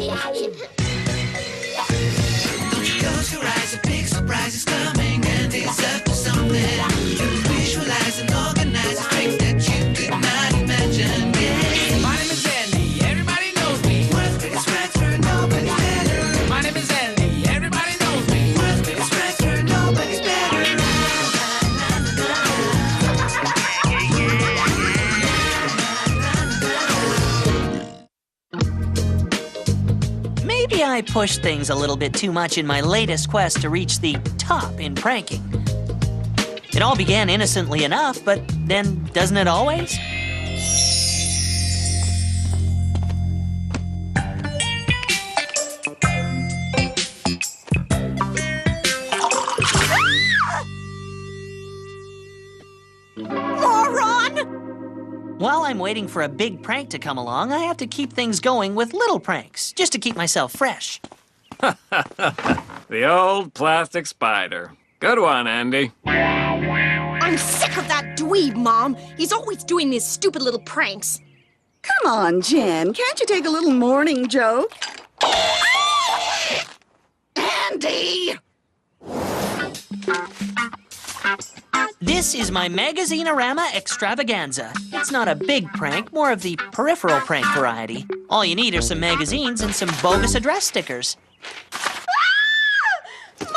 Close your eyes, a big surprise is coming, and it's up to something. Visualize and organize strength that you could not imagine. Yeah. My name is Andy, everybody knows me. World's biggest scratcher, nobody's better. My name is Andy, everybody knows me. World's biggest scratcher, nobody's better. Maybe I pushed things a little bit too much in my latest quest to reach the top in pranking. It all began innocently enough, but then doesn't it always? Moron! While I'm waiting for a big prank to come along, I have to keep things going with little pranks, just to keep myself fresh. The old plastic spider. Good one, Andy. I'm sick of that dweeb, Mom. He's always doing these stupid little pranks. Come on, Jen. Can't you take a little morning joke? Andy! This is my Magazine-orama extravaganza. It's not a big prank, more of the peripheral prank variety. All you need are some magazines and some bogus address stickers. Mom!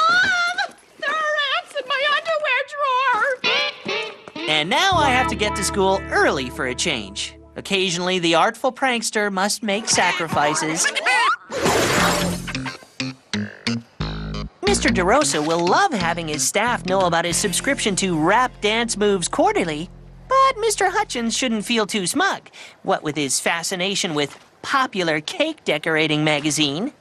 There are ants in my underwear drawer! And now I have to get to school early for a change. Occasionally, the artful prankster must make sacrifices. Mr. DeRosa will love having his staff know about his subscription to Rap Dance Moves Quarterly, but Mr. Hutchins shouldn't feel too smug, what with his fascination with Popular Cake Decorating Magazine.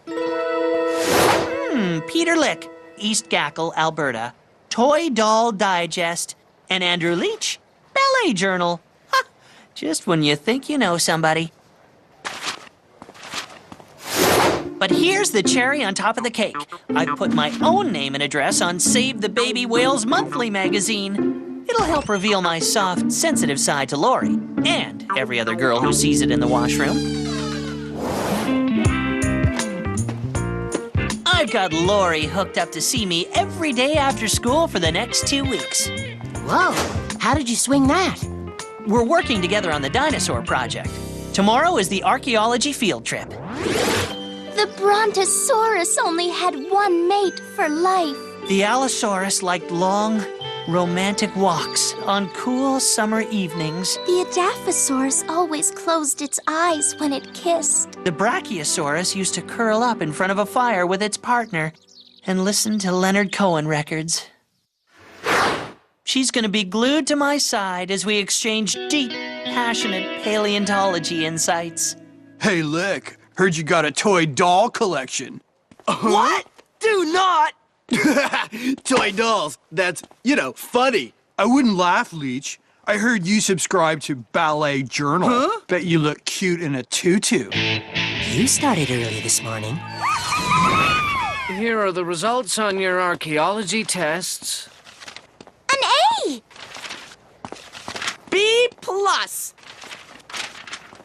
Peter Lick, East Gackle, Alberta, Toy Doll Digest, and Andrew Leach, Ballet Journal. Ha! Just when you think you know somebody. But here's the cherry on top of the cake. I've put my own name and address on Save the Baby Whales Monthly magazine. It'll help reveal my soft, sensitive side to Lori and every other girl who sees it in the washroom. I've got Lori hooked up to see me every day after school for the next 2 weeks. Whoa, how did you swing that? We're working together on the dinosaur project. Tomorrow is the archaeology field trip. The Brontosaurus only had one mate for life. The Allosaurus liked long, romantic walks on cool summer evenings. The Edaphosaurus always closed its eyes when it kissed. The Brachiosaurus used to curl up in front of a fire with its partner and listen to Leonard Cohen records. She's gonna be glued to my side as we exchange deep, passionate paleontology insights. Hey, Lick, heard you got a toy doll collection. What? Do not! Toy dolls, that's, funny. I wouldn't laugh, Leech. I heard you subscribe to Ballet Journal. Huh? Bet you look cute in a tutu. You started early this morning. Here are the results on your archaeology tests. An A! B plus.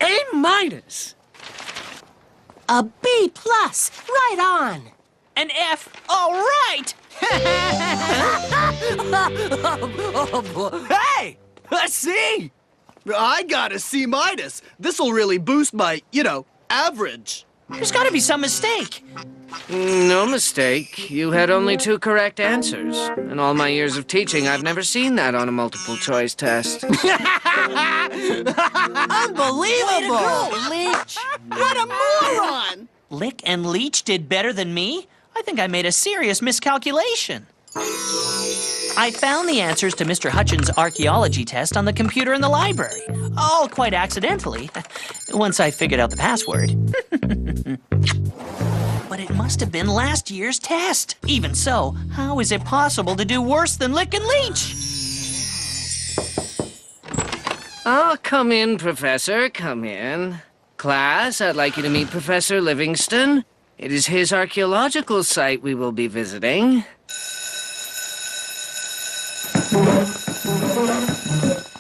A minus. A B plus. Right on. An F, all right! Hey! A C! I got a C minus. This'll really boost my, average. There's gotta be some mistake. No mistake. You had only 2 correct answers. In all my years of teaching, I've never seen that on a multiple choice test. Unbelievable! Leech. What a moron! Lick and Leech did better than me? I think I made a serious miscalculation. I found the answers to Mr. Hutchins' archaeology test on the computer in the library. All quite accidentally, once I figured out the password. But it must have been last year's test. Even so, how is it possible to do worse than Lick and Leech? Oh, come in, Professor, come in. Class, I'd like you to meet Professor Livingston. It is his archaeological site we will be visiting.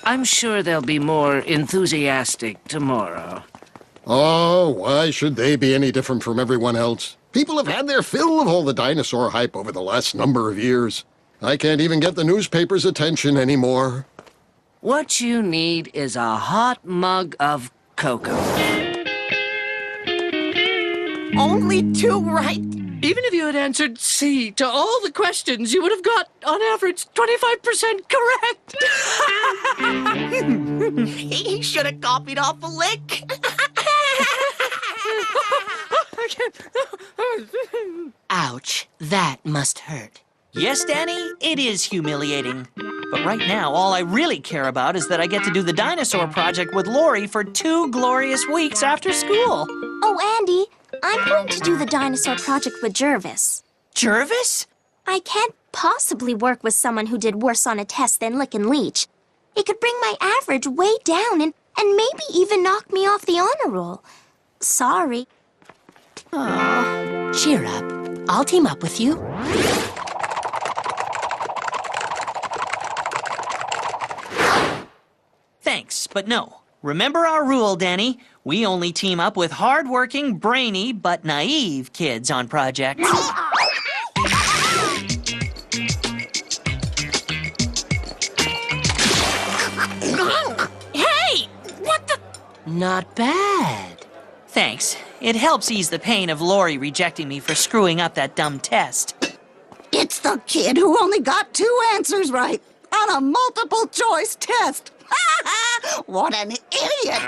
I'm sure they'll be more enthusiastic tomorrow. Oh, why should they be any different from everyone else? People have had their fill of all the dinosaur hype over the last number of years. I can't even get the newspaper's attention anymore. What you need is a hot mug of cocoa. Only 2 right. Even if you had answered C to all the questions, you would have got, on average, 25% correct. He should have copied off a lick. Ouch, that must hurt. Yes, Danny, it is humiliating. But right now, all I really care about is that I get to do the dinosaur project with Lori for 2 glorious weeks after school. Oh, Andy, I'm going to do the dinosaur project with Jervis. Jervis? I can't possibly work with someone who did worse on a test than Lick and Leech. It could bring my average way down and maybe even knock me off the honor roll. Sorry. Cheer up. I'll team up with you. Thanks, but no. Remember our rule, Danny. We only team up with hardworking, brainy, but naive kids on projects. Hey! What the? Not bad. Thanks. It helps ease the pain of Lori rejecting me for screwing up that dumb test. It's the kid who only got 2 answers right on a multiple choice test. What an idiot!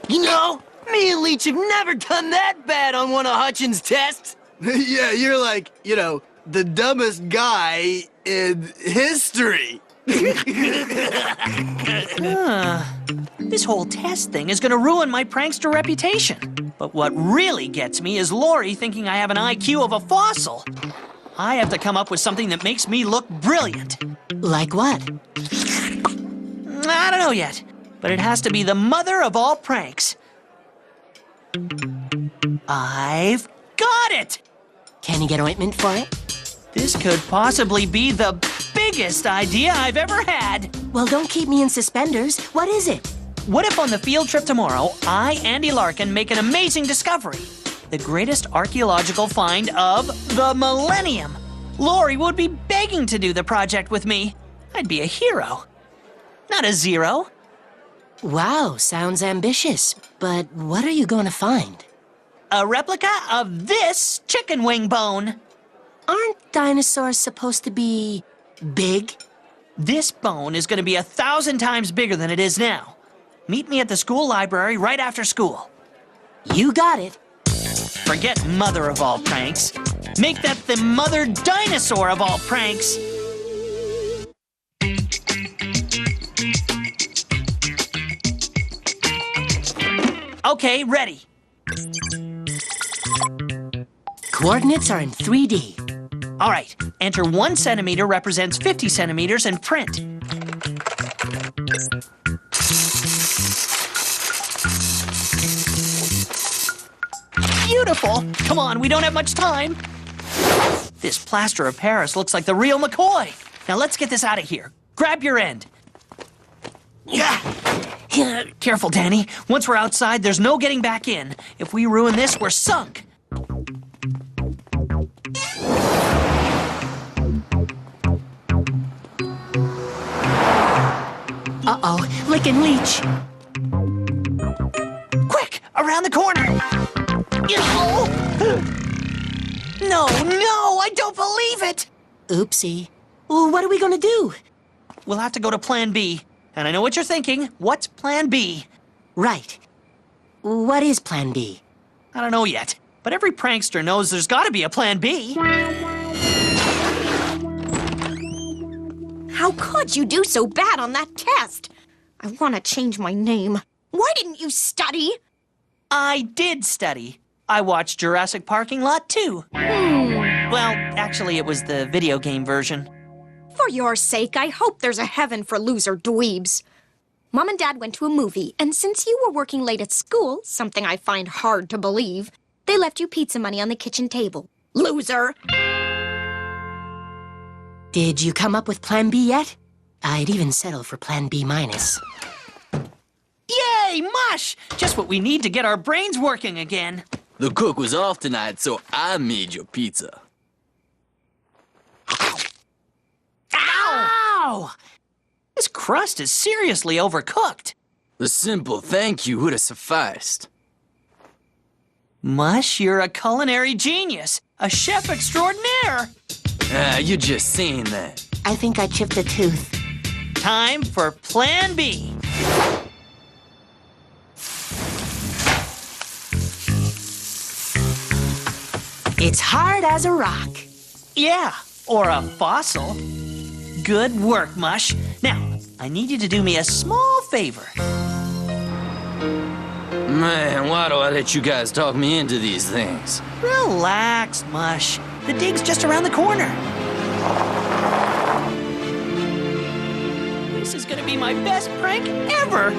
You know, me and Leech have never done that bad on one of Hutchins' tests. Yeah, you're like, the dumbest guy in history. This whole test thing is gonna ruin my prankster reputation. But what really gets me is Lori thinking I have an IQ of a fossil. I have to come up with something that makes me look brilliant. Like what? I don't know yet, but it has to be the mother of all pranks. I've got it! Can you get ointment for it? This could possibly be the biggest idea I've ever had. Well, don't keep me in suspenders. What is it? What if on the field trip tomorrow, I, Andy Larkin, make an amazing discovery? The greatest archaeological find of the millennium. Lori would be begging to do the project with me. I'd be a hero, not a zero. Wow, sounds ambitious. But what are you going to find? A replica of this chicken wing bone. Aren't dinosaurs supposed to be big? This bone is going to be 1,000 times bigger than it is now. Meet me at the school library right after school. You got it. Forget mother of all pranks. Make that the mother dinosaur of all pranks. Okay, ready. Coordinates are in 3D. All right, enter 1 centimeter represents 50 centimeters and print. Beautiful. Come on, we don't have much time. This plaster of Paris looks like the real McCoy. Now let's get this out of here. Grab your end. Yeah. Careful, Danny. Once we're outside, there's no getting back in. If we ruin this, we're sunk. Uh-oh, Lick and Leech. Quick, around the corner. No, I don't believe it. Oopsie. Well, what are we going to do? We'll have to go to Plan B. And I know what you're thinking. What's Plan B? Right. What is Plan B? I don't know yet. But every prankster knows there's got to be a Plan B. How could you do so bad on that test? I want to change my name. Why didn't you study? I did study. I watched Jurassic Parking Lot too. Well, actually, it was the video game version. For your sake, I hope there's a heaven for loser dweebs. Mom and Dad went to a movie, and since you were working late at school, something I find hard to believe, they left you pizza money on the kitchen table. Loser! Did you come up with Plan B yet? I'd even settle for plan B minus. Yay, mush! Just what we need to get our brains working again. The cook was off tonight, so I made your pizza. Ow! This crust is seriously overcooked. The simple thank you would have sufficed. Mush, you're a culinary genius. A chef extraordinaire. You're just saying that. I think I chipped a tooth. Time for Plan B. It's hard as a rock. Yeah, or a fossil. Good work, Mush. Now, I need you to do me a small favor. Man, why do I let you guys talk me into these things? Relax, Mush. The dig's just around the corner. This is gonna be my best prank ever.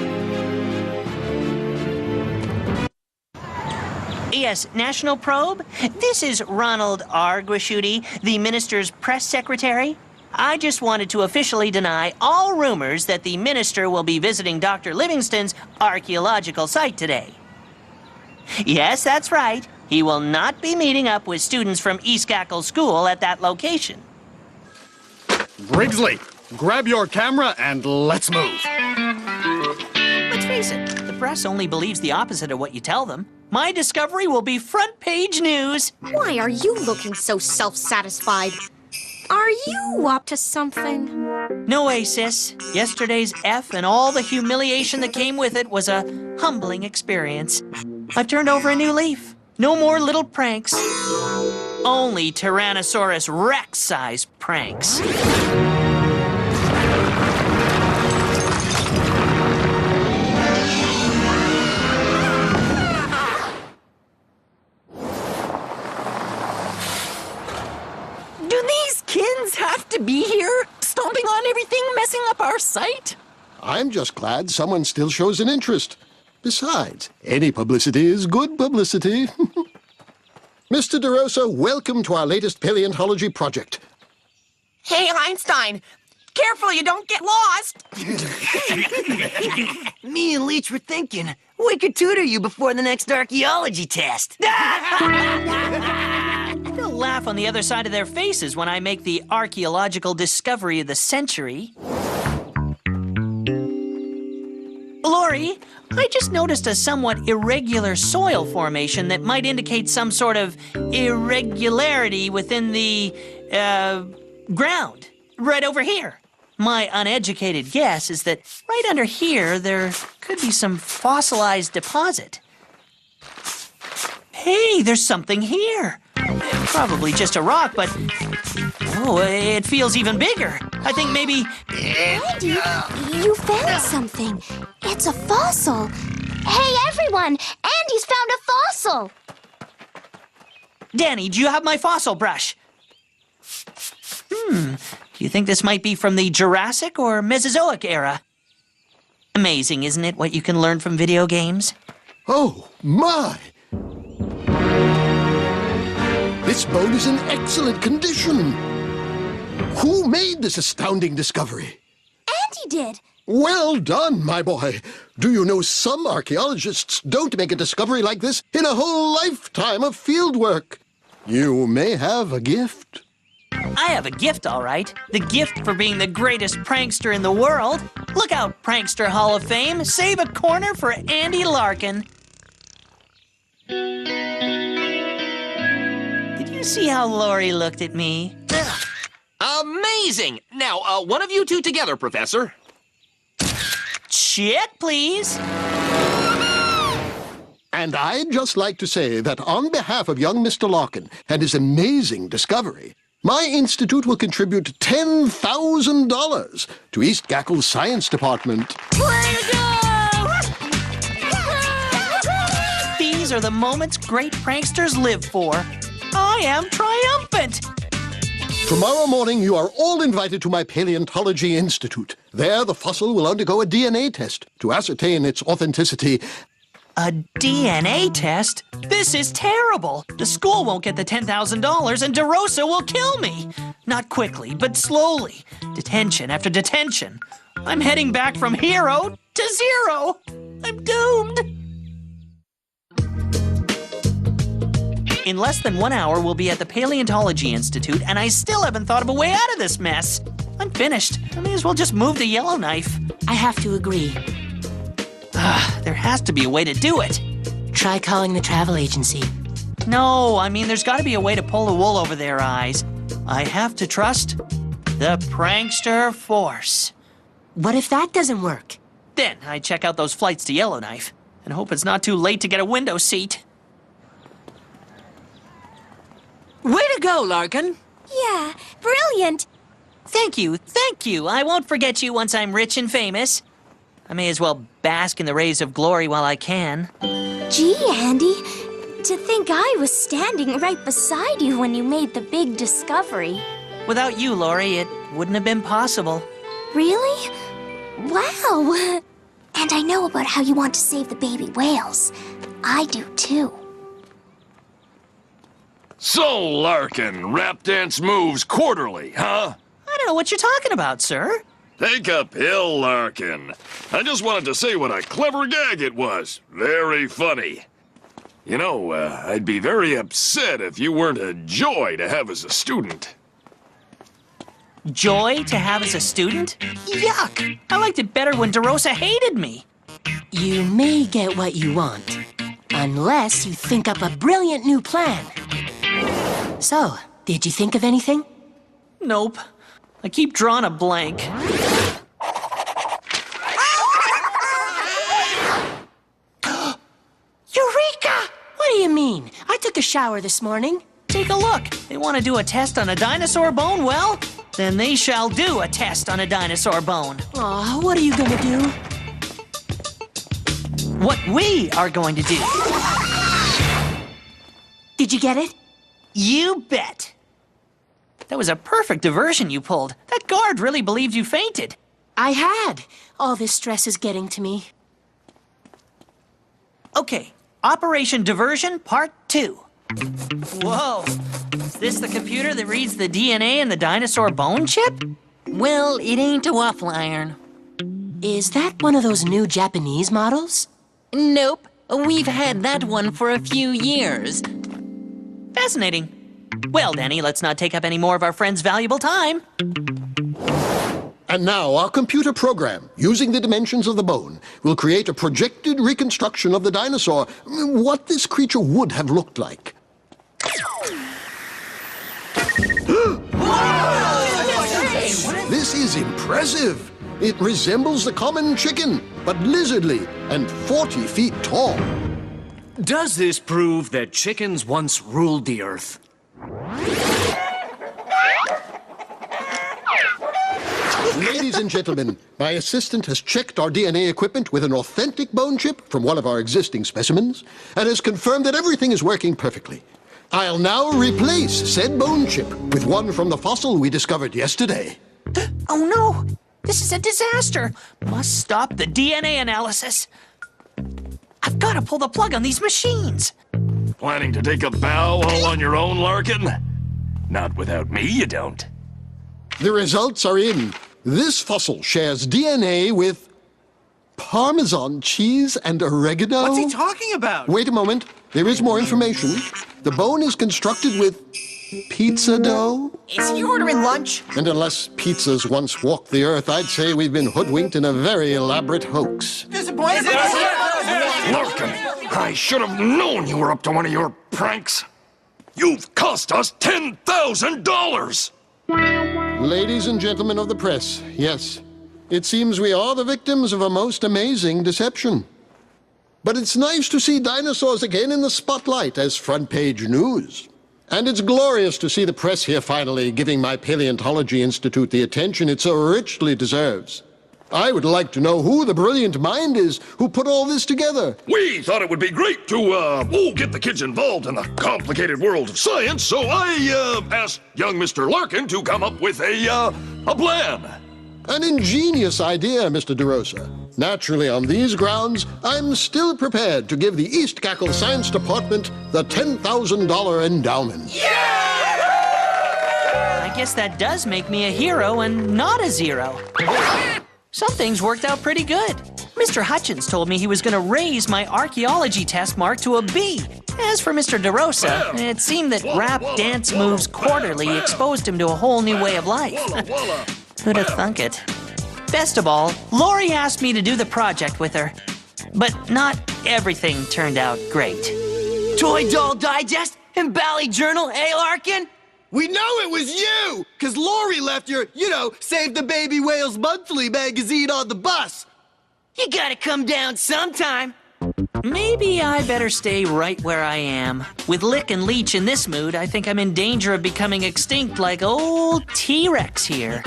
Yes, National Probe. This is Ronald R. Guasciuti, the minister's press secretary. I just wanted to officially deny all rumors that the minister will be visiting Dr. Livingston's archaeological site today. Yes, that's right. He will not be meeting up with students from East Gackle School at that location. Briggsley, grab your camera and let's move. Let's face it, the press only believes the opposite of what you tell them. My discovery will be front-page news. Why are you looking so self-satisfied? Are you up to something? No way, sis. Yesterday's F and all the humiliation that came with it was a humbling experience. I've turned over a new leaf. No more little pranks. Only Tyrannosaurus Rex-sized pranks. Do these kids have to be here? Stomping on everything, messing up our site? I'm just glad someone still shows an interest. Besides, any publicity is good publicity. Mr. DeRosa, welcome to our latest paleontology project. Hey, Einstein! Careful you don't get lost! Me and Leech were thinking, we could tutor you before the next archaeology test. They'll laugh on the other side of their faces when I make the archaeological discovery of the century. Lori, I just noticed a somewhat irregular soil formation that might indicate some sort of irregularity within the, ground. Right over here. My uneducated guess is that right under here, there could be some fossilized deposit. Hey, there's something here. Probably just a rock, but... oh, it feels even bigger. I think maybe... Andy, you found something. It's a fossil. Hey, everyone! Andy's found a fossil! Danny, do you have my fossil brush? Do you think this might be from the Jurassic or Mesozoic era? Amazing, isn't it, what you can learn from video games? Oh, my! This bone is in excellent condition. Who made this astounding discovery? Andy did. Well done, my boy. Do you know some archaeologists don't make a discovery like this in a whole lifetime of fieldwork? You may have a gift. I have a gift, all right. The gift for being the greatest prankster in the world. Look out, Prankster Hall of Fame. Save a corner for Andy Larkin. Did you see how Lori looked at me? Amazing! Now, one of you two together, Professor. Check, please. And I'd just like to say that on behalf of young Mr. Larkin and his amazing discovery, my institute will contribute $10,000 to East Gackle's science department. These are the moments great pranksters live for. I am triumphant. Tomorrow morning, you are all invited to my Paleontology Institute. There, the fossil will undergo a DNA test to ascertain its authenticity A DNA test? This is terrible. The school won't get the $10,000 and DeRosa will kill me. Not quickly, but slowly. Detention after detention. I'm heading back from hero to zero. I'm doomed. In less than 1 hour, we'll be at the Paleontology Institute, and I still haven't thought of a way out of this mess. I'm finished. I may as well just move to Yellowknife. I have to agree. There has to be a way to do it. Try calling the travel agency. No, I mean, there's got to be a way to pull the wool over their eyes. I have to trust the prankster force. What if that doesn't work? Then I check out those flights to Yellowknife and hope it's not too late to get a window seat. Way to go, Larkin. Yeah, brilliant. Thank you, thank you. I won't forget you once I'm rich and famous. I may as well bask in the rays of glory while I can. Gee, Andy, to think I was standing right beside you when you made the big discovery. Without you, Lori, it wouldn't have been possible. Really? Wow. And I know about how you want to save the baby whales. I do too. So, Larkin, rap dance moves quarterly, huh? I don't know what you're talking about, sir. Take a pill, Larkin. I just wanted to say what a clever gag it was. Very funny. You know, I'd be very upset if you weren't a joy to have as a student. Joy to have as a student? Yuck! I liked it better when DeRosa hated me. You may get what you want, unless you think up a brilliant new plan. So, did you think of anything? Nope. I keep drawing a blank. Eureka! What do you mean? I took a shower this morning. Take a look. They want to do a test on a dinosaur bone? Well, then they shall do a test on a dinosaur bone. Aw, what are you gonna do? What we are going to do. Did you get it? You bet. That was a perfect diversion you pulled. That guard really believed you fainted. I had. All this stress is getting to me. Okay, Operation Diversion Part 2. Whoa, is this the computer that reads the DNA in the dinosaur bone chip? Well, it ain't a waffle iron. Is that one of those new Japanese models? Nope. We've had that one for a few years. Fascinating. Well, Danny, let's not take up any more of our friend's valuable time. And now our computer program, using the dimensions of the bone, will create a projected reconstruction of the dinosaur, what this creature would have looked like. This is impressive. It resembles the common chicken, but lizardly and 40 feet tall. Does this prove that chickens once ruled the earth? Ladies and gentlemen, my assistant has checked our DNA equipment with an authentic bone chip from one of our existing specimens and has confirmed that everything is working perfectly. I'll now replace said bone chip with one from the fossil we discovered yesterday. Oh no! This is a disaster! Must stop the DNA analysis. I've got to pull the plug on these machines. Planning to take a bow all on your own, Larkin? Not without me, you don't. The results are in. This fossil shares DNA with Parmesan cheese and oregano. What's he talking about? Wait a moment. There is more information. The bone is constructed with pizza dough. Is he ordering lunch? And unless pizzas once walked the earth, I'd say we've been hoodwinked in a very elaborate hoax. Larkin, I should have known you were up to one of your pranks. You've cost us $10,000! Ladies and gentlemen of the press, yes, it seems we are the victims of a most amazing deception. But it's nice to see dinosaurs again in the spotlight as front-page news. And it's glorious to see the press here finally giving my Paleontology Institute the attention it so richly deserves. I would like to know who the brilliant mind is who put all this together. We thought it would be great to, get the kids involved in the complicated world of science, so I, asked young Mr. Larkin to come up with a plan. An ingenious idea, Mr. DeRosa. Naturally, on these grounds, I'm still prepared to give the East Gackle Science Department the $10,000 endowment. I guess that does make me a hero and not a zero. Some things worked out pretty good. Mr. Hutchins told me he was going to raise my archaeology test mark to a B. As for Mr. DeRosa, it seemed that rap dance moves quarterly exposed him to a whole new way of life. Who'd have thunk it? Best of all, Lori asked me to do the project with her. But not everything turned out great. Toy Doll Digest and Bally Journal, eh, Larkin? We know it was you, because Lori left your, Save the Baby Whales Monthly magazine on the bus. You gotta come down sometime. Maybe I better stay right where I am. With Lick and Leech in this mood, I think I'm in danger of becoming extinct like old T-Rex here.